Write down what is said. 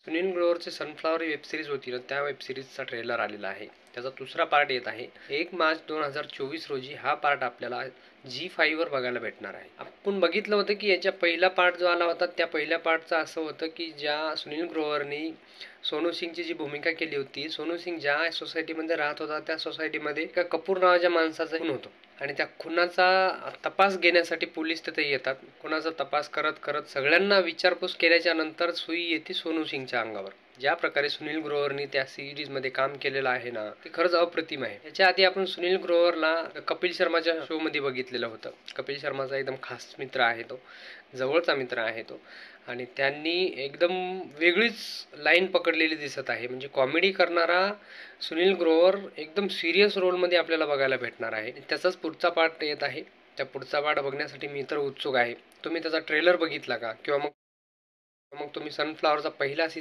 Sunil ग्रोवरची sunflower web series होती ना, त्या वेब सिरीजचा ट्रेलर आलेला आहे. त्याचा दुसरा पार्ट येत आहे 1 मार्च 2024 रोजी. हा पार्ट आपल्याला Zee5 वर बघायला भेटणार आहे. आपण बघितलं होतं की याच्या पहिला पार्ट जो आला होता, त्या पहिल्या पार्टचं असं होतं की ज्या सुनील ग्रोवरनी सोनू सिंगची जी भूमिका केली होती, सोनू सिंग ज्या सोसायटीमध्ये राहत होता त्या सोसायटीमध्ये एका कपूर नावाच्या माणसाचा खून होतो आणि त्या खुनाचा तपास घेण्यासाठी पोलीस तिथे येतात. खुनाचा तपास करत करत सगळ्यांना विचारपूस केल्याच्या नंतर सुई येते सोनू सिंगच्या अंगावर. ज्या प्रकारे सुनील ग्रोवरनी त्या सिरीजमध्ये काम केलेलं आहे ना, ते खरंच अप्रतिम आहे. याच्या आधी आपण सुनील ग्रोवरला कपिल शर्माच्या शोमध्ये बघितलेलं होतं. कपिल शर्माचा एकदम खास मित्र आहे तो, जवळचा मित्र आहे तो, आणि त्यांनी एकदम वेगळीच लाईन पकडलेली दिसत आहे. म्हणजे कॉमेडी करणारा सुनील ग्रोवर एकदम सिरियस रोलमध्ये आपल्याला बघायला भेटणार आहे. त्याचाच पुढचा पार्ट येत आहे. त्या पुढचा पार्ट बघण्यासाठी मी तर उत्सुक आहे. तुम्ही त्याचा ट्रेलर बघितला का? किंवा मग तुम्ही सनफ्लॉवरचा पहिला सीझन